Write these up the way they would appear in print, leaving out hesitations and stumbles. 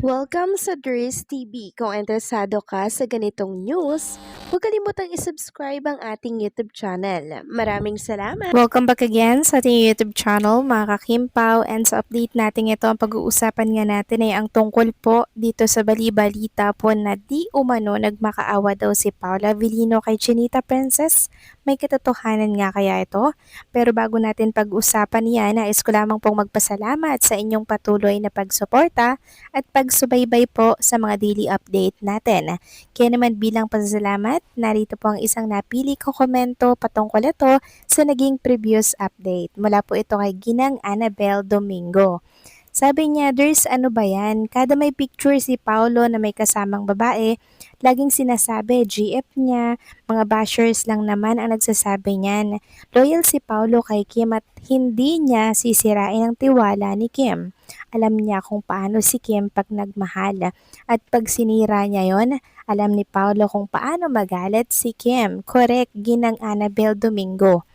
Welcome sa Dries TV. Kung interesado ka sa ganitong news, huwag kalimutang isubscribe ang ating YouTube channel. Maraming salamat! Welcome back again sa ating YouTube channel, mga kakimpaw. And sa update natin ito, ang pag-uusapan nga natin ay ang tungkol po dito sa bali-balita po na di umano nagmakaawa daw si Paula Avellino kay Chinita Princess. May katotohanan nga kaya ito? Pero bago natin pag-usapan yan, nais ko lamang pong magpasalamat sa inyong patuloy na pagsuporta at pagsubaybay po sa mga daily update natin. Kaya naman bilang pasasalamat, narito po ang isang napili ko komento patungkol ito sa naging previous update. Mula po ito kay Ginang Annabel Domingo. Sabi niya, "There's ano ba yan? Kada may picture si Paolo na may kasamang babae, laging sinasabi, GF niya, mga bashers lang naman ang nagsasabi niyan. Loyal si Paolo kay Kim at hindi niya sisirain ang tiwala ni Kim. Alam niya kung paano si Kim pag nagmahal. At pag sinira niya yon, alam ni Paolo kung paano magalit si Kim." Correct, Ginang Annabel Domingo.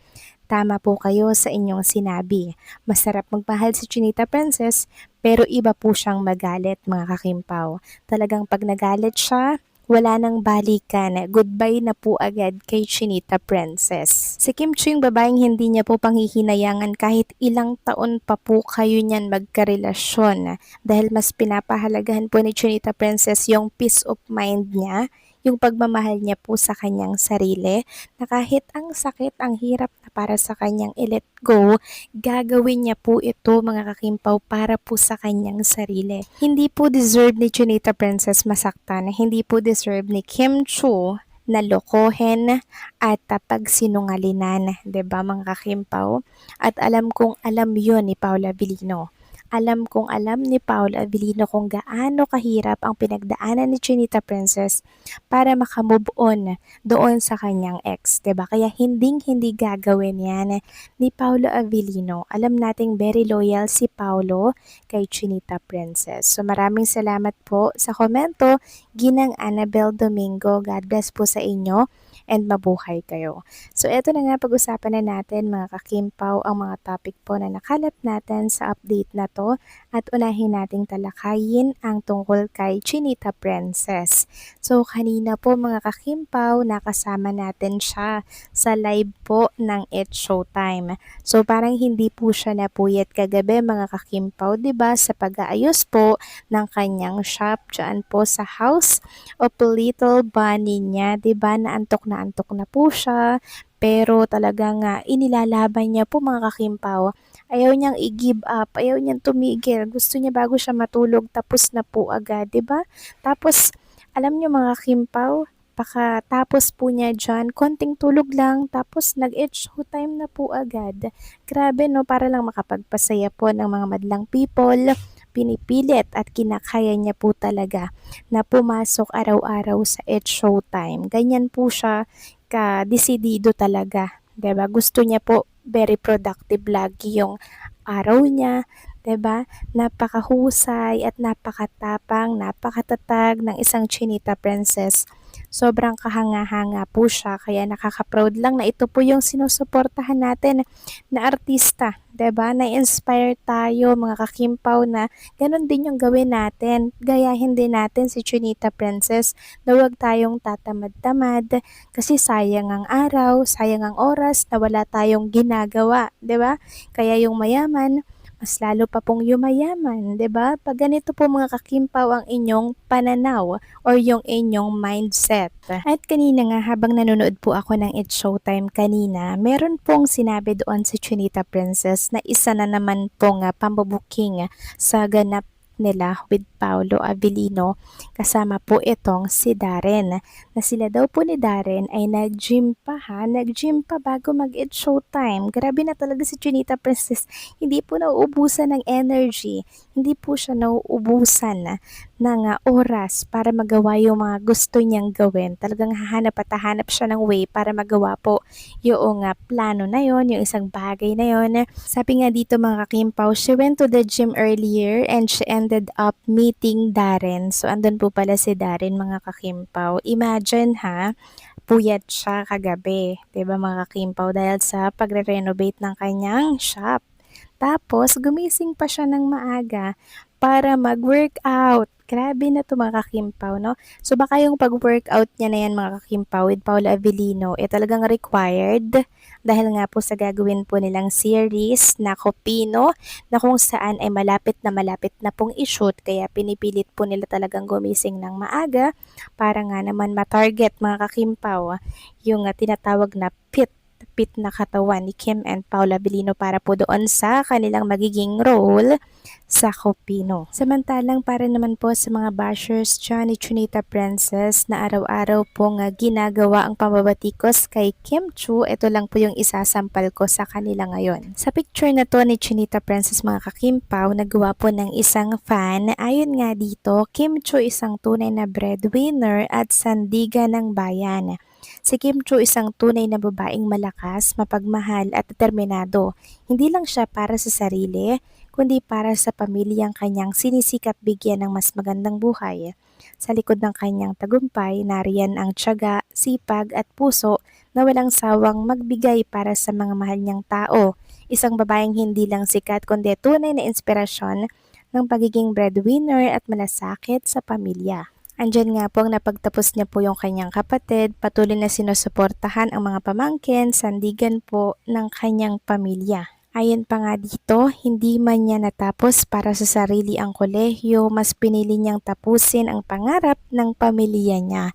Tama po kayo sa inyong sinabi. Masarap magmahal si Chinita Princess, pero iba po siyang magalit, mga kakimpaw. Talagang pag nagalit siya, wala nang balikan. Goodbye na po agad kay Chinita Princess. Si Kim Chiu yung babaeng hindi niya po panghihinayangan kahit ilang taon pa po kayo niyan magkarelasyon. Dahil mas pinapahalagahan po ni Chinita Princess yung peace of mind niya, yung pagmamahal niya po sa kanyang sarili, na kahit ang sakit, ang hirap na para sa kanyang i-let go, gagawin niya po ito, mga kakimpaw, para po sa kanyang sarili. Hindi po deserve ni Chinita Princess masaktan, hindi po deserve ni Kim Chiu na lokohin at pagsinungalinan, 'di ba, mga kakimpaw? At alam kong alam 'yon ni Paula Avellino. Alam kong alam ni Paula Avellino kung gaano kahirap ang pinagdaanan ni Chinita Princess para makamove on doon sa kanyang ex, 'di ba? Kaya hindi gagawin 'yan ni Paolo Avellino. Alam nating very loyal si Paolo kay Chinita Princess. So maraming salamat po sa komento, Ginang Annabel Domingo. God bless po sa inyo and mabuhay kayo. So eto na nga, pag-usapan na natin, mga kakimpaw, ang mga topic po na nakalap natin sa update na to, at unahin nating talakayin ang tungkol kay Chinita Princess. So kanina po, mga kakimpaw, nakasama natin siya sa live po ng It's Showtime. So parang hindi po siya napuyat kagabi, mga kakimpaw, 'di ba, sa pag-aayos po ng kanyang shop diyan po sa House of Little Bunny niya, 'di ba? Naantok na po siya, pero talagang inilalaban niya po, mga kakimpaw. Ayaw niyang i-give up, ayaw niyang tumigil. Gusto niya bago siya matulog, tapos na po agad, 'di ba? Tapos alam niyo, mga kakimpaw, pakatapos po niya diyan, konting tulog lang, tapos nag-It's Showtime na po agad. Grabe, no, para lang makapagpasaya po ng mga madlang people. Pinipilit at kinakaya niya po talaga na pumasok araw-araw sa It's Showtime. Ganyan po siya ka-desidido talaga, 'di ba? Gusto niya po very productive lagi yung araw niya, 'di ba? Napakahusay at napakatapang, napakatatag ng isang Chinita Princess. Sobrang kahanga-hanga po siya, kaya nakaka-proud lang na ito po yung sinusuportahan natin na artista, 'di ba? Na-inspire tayo, mga kakimpaw, na ganun din yung gawin natin. Gayahin din natin si Chinita Princess, na huwag tayong tatamad-tamad kasi sayang ang araw, sayang ang oras na wala tayong ginagawa, 'di ba? Kaya yung mayaman, mas lalo pa pong yumayaman, 'di ba? Pag ganito po, mga kakimpaw, ang inyong pananaw or yung inyong mindset. At kanina nga, habang nanonood po ako ng It's Showtime kanina, meron pong sinabi doon si Chinita Princess na isa na naman pong pambubuking sa ganap nila with Paolo Avellino, kasama po itong si Darren, na sila daw po ni Darren ay nag-gym pa bago mag-It's Showtime. Grabe na talaga si Chinita Princess, hindi po nauubusan ng energy, hindi po siya nauubusan ng oras para magawa yung mga gusto niyang gawin. Talagang hahanap at hahanap siya ng way para magawa po yung plano na yon, yung isang bagay na yon. Sabi nga dito, mga kakimpaw, she went to the gym earlier and she ended up meeting Darren. So andun po pala si Darren, mga kakimpaw. Imagine, ha, puyat siya kagabi, 'di ba, mga kakimpaw, dahil sa pagre-renovate ng kanyang shop. Tapos gumising pa siya ng maaga para mag-workout. Grabe na to mga kakimpaw, no? So baka yung pag-workout niya na yan mga kakimpaw with Paula Avellino, talagang required dahil nga po sa gagawin po nilang series na Kopino na kung saan ay malapit na pong i-shoot kaya pinipilit po nila talagang gumising ng maaga para nga naman ma-target mga kakimpaw yung tinatawag na fit na katawan ni Kim and Paula Avellino para po doon sa kanilang magiging role sa Kopino. Samantalang para naman po sa mga bashers dyan ni Chunita Princess na araw-araw pong ginagawa ang pambabatikos kay Kim Chu, ito lang po yung isasampal ko sa kanila ngayon. Sa picture na to ni Chunita Princess mga kakimpaw, nagawa po ng isang fan. Ayon nga dito, Kim Chu isang tunay na breadwinner at sandiga ng bayan. Si Kim Chu isang tunay na babaeng malakas, mapagmahal at determinado. Hindi lang siya para sa sarili, kundi para sa pamilyang kanyang sinisikap bigyan ng mas magandang buhay. Sa likod ng kanyang tagumpay, nariyan ang tiyaga, sipag at puso na walang sawang magbigay para sa mga mahal niyang tao. Isang babaeng hindi lang sikat kundi tunay na inspirasyon ng pagiging breadwinner at malasakit sa pamilya. Andyan nga po ang napagtapos niya po yung kanyang kapatid, patuloy na sinusuportahan ang mga pamangkin, sandigan po ng kanyang pamilya. Ayon pa nga dito, hindi man niya natapos para sa sarili ang kolehiyo, mas pinili niyang tapusin ang pangarap ng pamilya niya.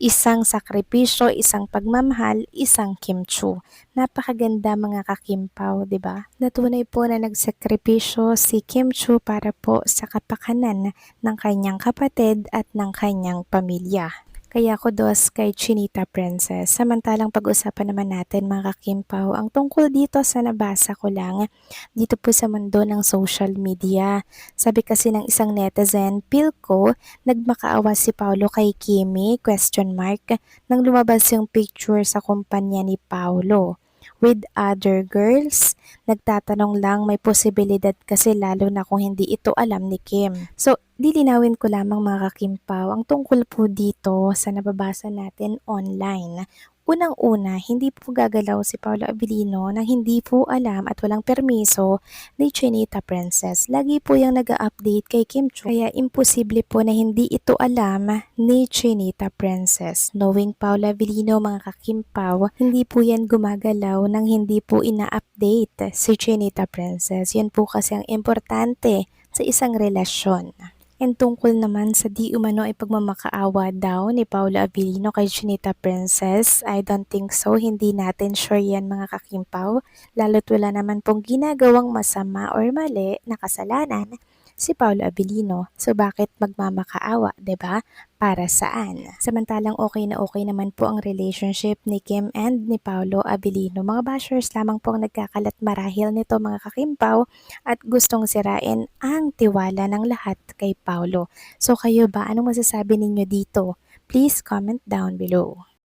Isang sakripisyo, isang pagmamahal, isang Kim Chu. Napakaganda mga kakimpaw, 'di ba? Natunay po na nagsakripisyo si Kim Chu para po sa kapakanan ng kanyang kapatid at ng kanyang pamilya. Kaya kudos kay Chinita Princess. Samantalang pag-usapan naman natin mga kakimpaw, ang tungkol dito sa nabasa ko lang dito po sa mundo ng social media. Sabi kasi ng isang netizen, feel ko nagmakaawa si Paolo kay Kimi, question mark, nang lumabas yung picture sa kumpanya ni Paolo with other girls. Nagtatanong lang, may posibilidad kasi lalo na kung hindi ito alam ni Kim. So, lilinawin ko lamang mga kakimpaw ang tungkol po dito sa nababasa natin online. Unang-una, hindi po gagalaw si Paolo Avellino nang hindi po alam at walang permiso ni Chinita Princess. Lagi po yung nag-update kay Kim Chu, kaya imposible po na hindi ito alam ni Chinita Princess. Knowing Paolo Avellino mga kakimpaw, hindi po yan gumagalaw nang hindi po ina-update si Chinita Princess. Yan po kasi ang importante sa isang relasyon. And tungkol naman sa di umano ay pagmamakaawa daw ni Paolo Avellino kay Chinita Princess, I don't think so. Hindi natin sure yan mga kakimpaw. Lalo't wala naman pong ginagawang masama or mali na kasalanan si Paolo Avellino. So bakit magmamakaawa, 'di ba? Para saan? Samantalang okay na okay naman po ang relationship ni Kim and ni Paolo Avellino. Mga bashers lamang po ang nagkakalat marahil nito mga kakimpaw at gustong sirain ang tiwala ng lahat kay Paolo. So kayo ba, anong masasabi ninyo dito? Please comment down below.